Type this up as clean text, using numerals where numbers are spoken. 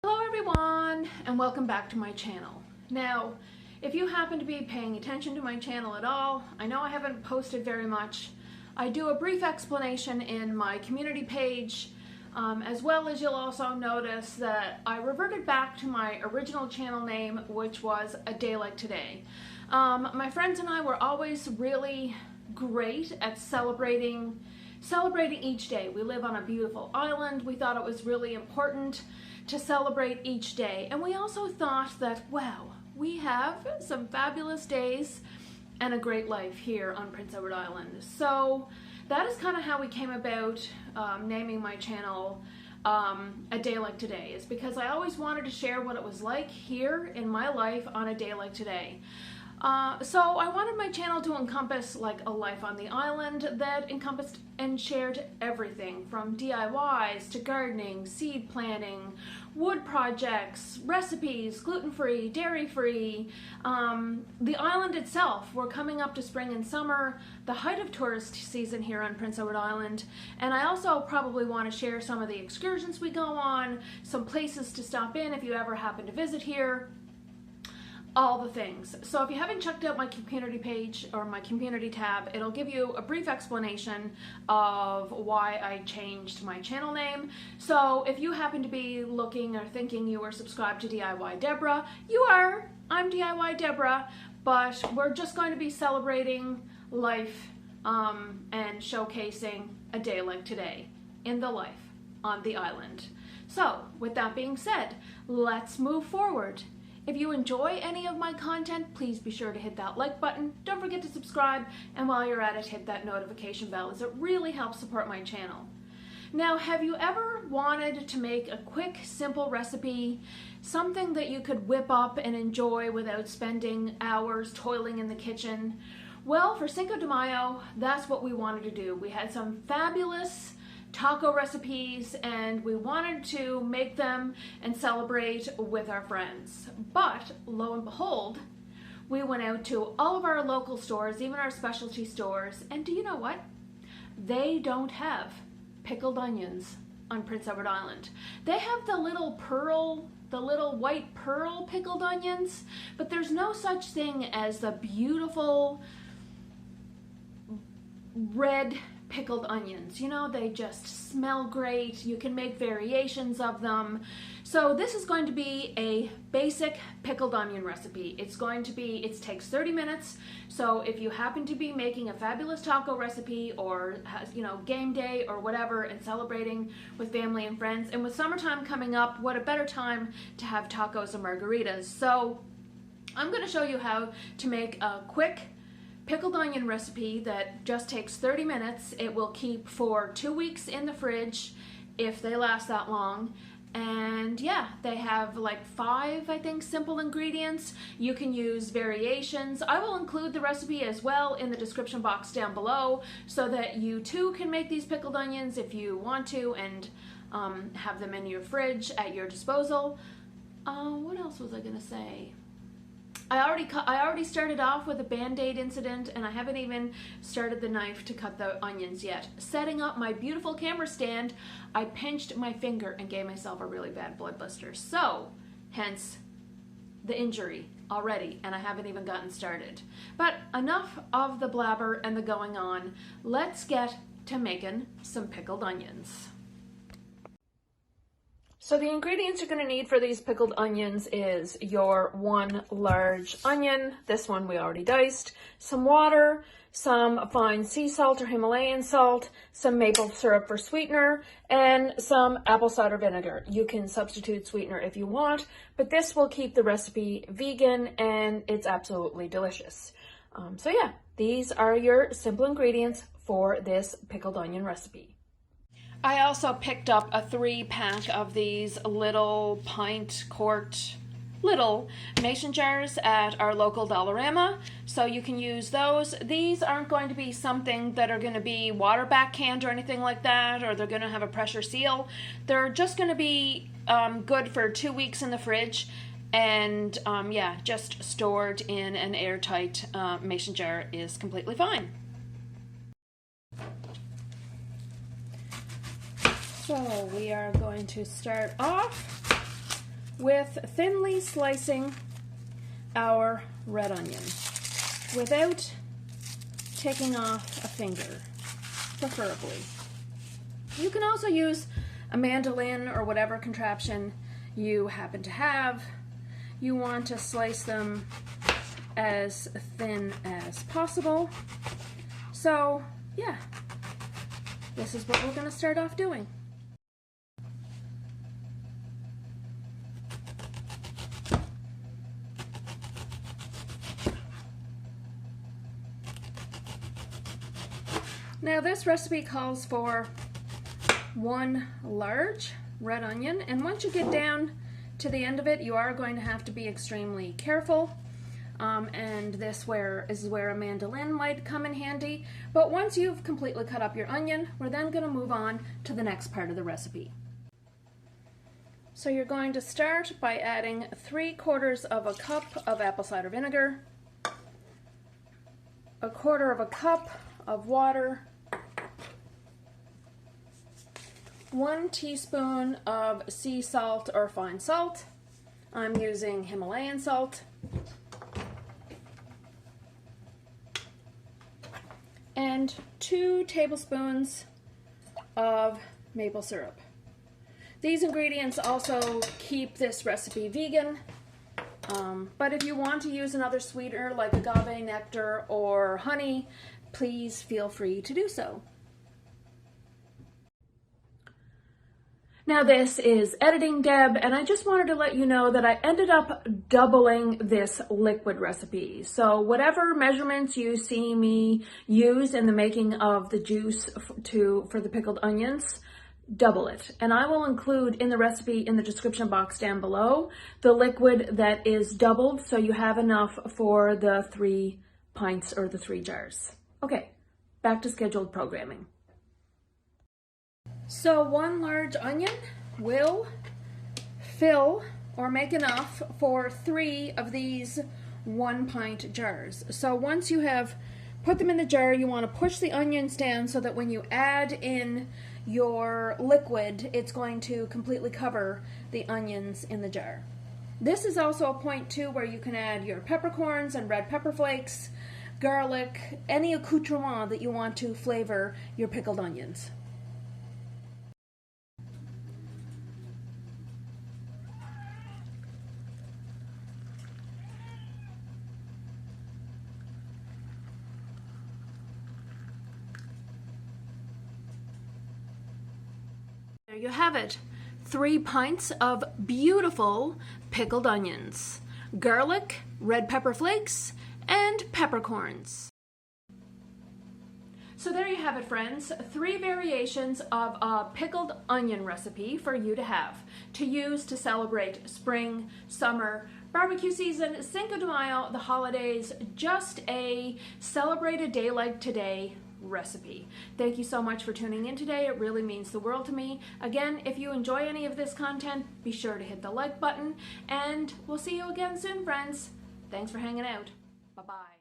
Hello everyone, and welcome back to my channel. Now, if you happen to be paying attention to my channel at all, I know I haven't posted very much. I do a brief explanation in my community page, as well as you'll also notice that I reverted back to my original channel name, which was A Day Like Today. My friends and I were always really great at celebrating each day. We live on a beautiful island. We thought it was really important to celebrate each day. And we also thought that, wow, we have some fabulous days and a great life here on Prince Edward Island. So that is kind of how we came about naming my channel A Day Like Today, is because I always wanted to share what it was like here in my life on a day like today. So I wanted my channel to encompass like a life on the island that encompassed and shared everything from DIYs to gardening, seed planting, wood projects, recipes, gluten-free, dairy-free, the island itself. We're coming up to spring and summer, the height of tourist season here on Prince Edward Island, and I also probably want to share some of the excursions we go on, some places to stop in if you ever happen to visit here. All the things. So if you haven't checked out my community page or my community tab, it'll give you a brief explanation of why I changed my channel name. So if you happen to be looking or thinking you are subscribed to DIY Deborah, you are. I'm DIY Deborah, but we're just going to be celebrating life and showcasing a day like today in the life on the island. So with that being said, let's move forward. If you enjoy any of my content, please be sure to hit that like button. Don't forget to subscribe, and while you're at it, hit that notification bell, as it really helps support my channel. Now, have you ever wanted to make a quick, simple recipe, something that you could whip up and enjoy without spending hours toiling in the kitchen? Well, for Cinco de Mayo, that's what we wanted to do. We had some fabulous taco recipes and we wanted to make them and celebrate with our friends. But lo and behold, we went out to all of our local stores, even our specialty stores, and do you know what? They don't have pickled onions on Prince Edward Island. They have the little white pearl pickled onions, but there's no such thing as the beautiful red pickled onions. You know, they just smell great. You can make variations of them. So this is going to be a basic pickled onion recipe. It takes 30 minutes. So if you happen to be making a fabulous taco recipe or, you know, game day or whatever and celebrating with family and friends, and with summertime coming up, what a better time to have tacos and margaritas. So I'm going to show you how to make a quick pickled onion recipe that just takes 30 minutes. It will keep for 2 weeks in the fridge if they last that long. And yeah, they have like 5, I think, simple ingredients. You can use variations. I will include the recipe as well in the description box down below so that you too can make these pickled onions if you want to and have them in your fridge at your disposal. What else was I gonna say? I already started off with a Band-Aid incident, and I haven't even started the knife to cut the onions yet. Setting up my beautiful camera stand, I pinched my finger and gave myself a really bad blood blister. So, hence the injury already, and I haven't even gotten started. But enough of the blabber and the going on. Let's get to making some pickled onions. So the ingredients you're going to need for these pickled onions is your 1 large onion, this one we already diced, some water, some fine sea salt or Himalayan salt, some maple syrup for sweetener, and some apple cider vinegar. You can substitute sweetener if you want, but this will keep the recipe vegan and it's absolutely delicious. So yeah, these are your simple ingredients for this pickled onion recipe. I also picked up a 3-pack of these little quart mason jars at our local Dollarama, so you can use those. These aren't going to be something that are going to be water back canned or anything like that, or they're going to have a pressure seal. They're just going to be good for 2 weeks in the fridge, and yeah, just stored in an airtight mason jar is completely fine. So we are going to start off with thinly slicing our red onion without taking off a finger, preferably. You can also use a mandolin or whatever contraption you happen to have. You want to slice them as thin as possible. So yeah, this is what we're going to start off doing. Now this recipe calls for 1 large red onion, and once you get down to the end of it, you are going to have to be extremely careful. And this is where a mandolin might come in handy. But once you've completely cut up your onion, we're then going to move on to the next part of the recipe. So you're going to start by adding 3/4 of a cup of apple cider vinegar, 1/4 cup of water, 1 teaspoon of sea salt or fine salt. I'm using Himalayan salt. And 2 tablespoons of maple syrup. These ingredients also keep this recipe vegan, but if you want to use another sweetener like agave nectar or honey, please feel free to do so. Now this is Editing Deb, and I just wanted to let you know that I ended up doubling this liquid recipe. So whatever measurements you see me use in the making of the juice for the pickled onions, double it. And I will include in the recipe in the description box down below the liquid that is doubled, so you have enough for the 3 pints or the 3 jars. Okay, back to scheduled programming. So 1 large onion will fill or make enough for 3 of these 1-pint jars. So once you have put them in the jar, you want to push the onions down so that when you add in your liquid, it's going to completely cover the onions in the jar. This is also a point too where you can add your peppercorns and red pepper flakes, garlic, any accoutrement that you want to flavor your pickled onions. There you have it, 3 pints of beautiful pickled onions, garlic, red pepper flakes, and peppercorns. So there you have it, friends, 3 variations of a pickled onion recipe for you to use to celebrate spring, summer, barbecue season, Cinco de Mayo, the holidays, just a celebrate a day like today recipe. Thank you so much for tuning in today. It really means the world to me. Again, if you enjoy any of this content, be sure to hit the like button, and we'll see you again soon, friends. Thanks for hanging out. Bye-bye.